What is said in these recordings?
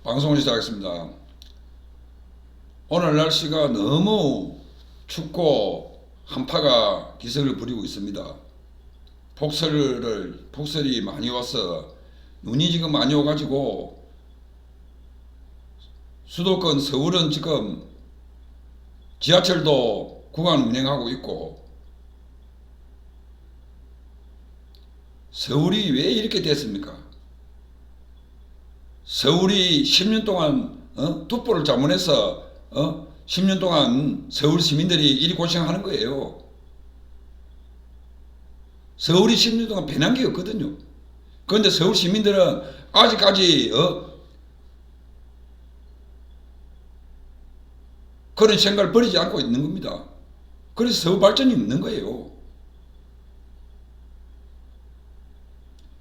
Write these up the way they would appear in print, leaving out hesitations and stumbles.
방송을 시작하겠습니다. 오늘 날씨가 너무 춥고 한파가 기승을 부리고 있습니다. 폭설이 많이 와서 눈이 지금 많이 와가지고 수도권 서울은 지금 지하철도 구간 운행하고 있고, 서울이 왜 이렇게 됐습니까? 서울이 10년 동안 툭보를 자문해서 10년 동안 서울 시민들이 이리 고생하는 거예요. 서울이 10년 동안 변한 게 없거든요. 그런데 서울 시민들은 아직까지 그런 생각을 버리지 않고 있는 겁니다. 그래서 서울 발전이 없는 거예요.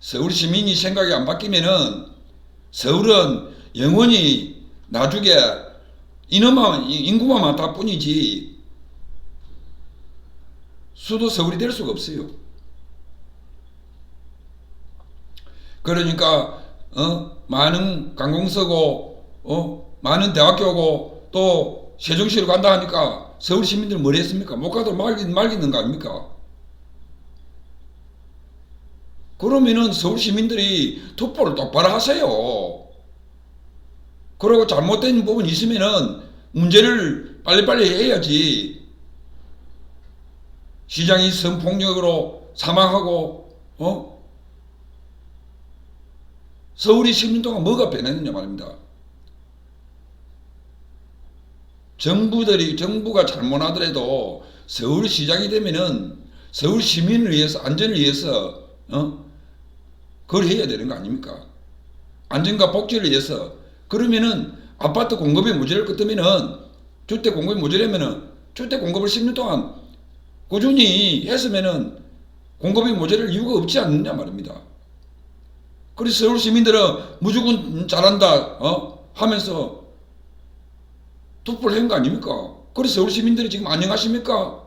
서울 시민이 생각이 안 바뀌면은 서울은 영원히 나중에 인구만 많다 뿐이지 수도 서울이 될 수가 없어요. 그러니까 많은 관공서고 많은 대학교고 또 세종시로 간다 하니까 서울 시민들은 뭘 했습니까? 못 가도 말리는 거 아닙니까? 그러면은 서울 시민들이 툭보를 똑바로 하세요. 그리고 잘못된 부분이 있으면은 문제를 빨리빨리 해야지. 시장이 성폭력으로 사망하고 서울이 10년 동안 뭐가 변했느냐 말입니다. 정부가 잘못하더라도 서울시장이 되면은 서울 시민을 위해서, 안전을 위해서 그걸 해야 되는 거 아닙니까? 안전과 복지를 위해서. 그러면은 아파트 공급이 모자랄 것 같으면은 주택 공급이 모자라면은 주택 공급을 10년 동안 꾸준히 했으면은 공급이 모자랄 이유가 없지 않느냐 말입니다. 그래서 서울 시민들은 무조건 잘한다 하면서 툭보를 한 거 아닙니까? 그래서 서울 시민들이 지금 안녕하십니까?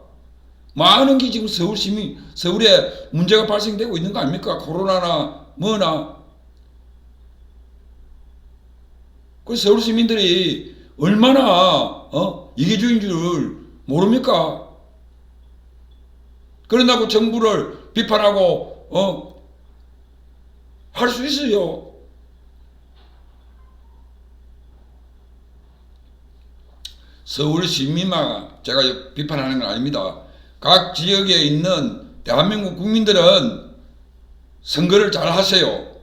많은 게 지금 서울에 문제가 발생되고 있는 거 아닙니까? 코로나나 뭐나. 그래서 서울 시민들이 얼마나 이기주의인 줄 모릅니까? 그런다고 정부를 비판하고 할 수 있어요. 서울 시민만 제가 비판하는 건 아닙니다. 각 지역에 있는 대한민국 국민들은 선거를 잘 하세요.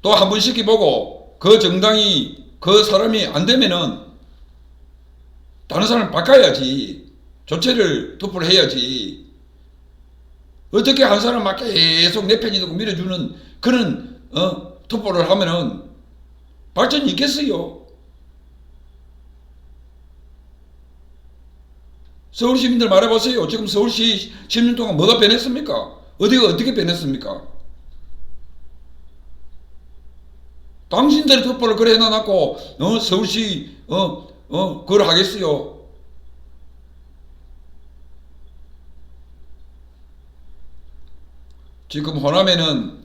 또 한 번 시켜보고 그 정당이 그 사람이 안 되면은 다른 사람을 바꿔야지. 교체를 툭보를 해야지. 어떻게 한 사람만 계속 내 편이 되고 밀어주는 그런 툭보를 하면은 발전이 있겠어요? 서울 시민들 말해보세요. 지금 서울시 10년 동안 뭐가 변했습니까? 어디가 어떻게 변했습니까? 당신들이 툭보를 그래 해놔놓고 서울시 그걸 하겠어요? 지금 호남에는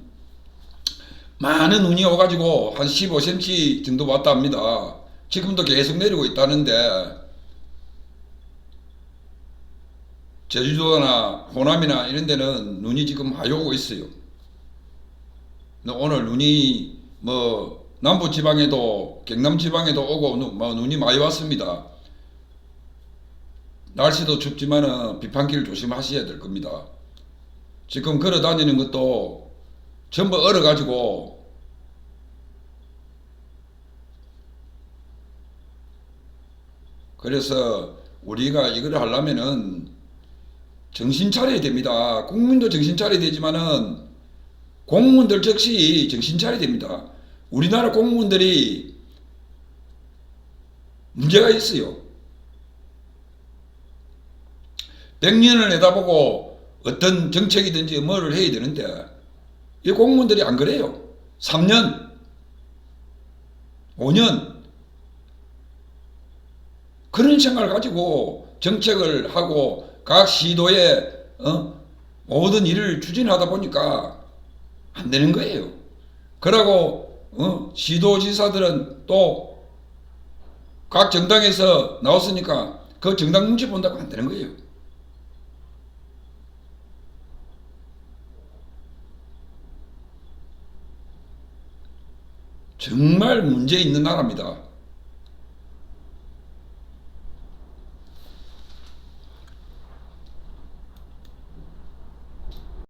많은 눈이 오가지고 한 15cm 정도 왔다 합니다. 지금도 계속 내리고 있다는데 제주도나 호남이나 이런 데는 눈이 지금 많이 오고 있어요. 오늘 눈이 남부 지방에도 경남 지방에도 오고 눈이 많이 왔습니다. 날씨도 춥지만은 비판길 조심하셔야 될 겁니다. 지금 걸어 다니는 것도 전부 얼어가지고 그래서 우리가 이걸 하려면은 정신 차려야 됩니다. 국민도 정신 차려야 되지만은 공무원들 즉시 정신 차려야 됩니다. 우리나라 공무원들이 문제가 있어요. 100년을 내다보고 어떤 정책이든지 뭐를 해야 되는데 이 공무원들이 안 그래요. 3년, 5년 그런 생각을 가지고 정책을 하고 각 시도에 모든 일을 추진하다 보니까 안 되는 거예요. 그러고 시도지사들은 또 각 정당에서 나왔으니까 그 정당 눈치 본다고 안 되는 거예요. 정말 문제 있는 나라입니다.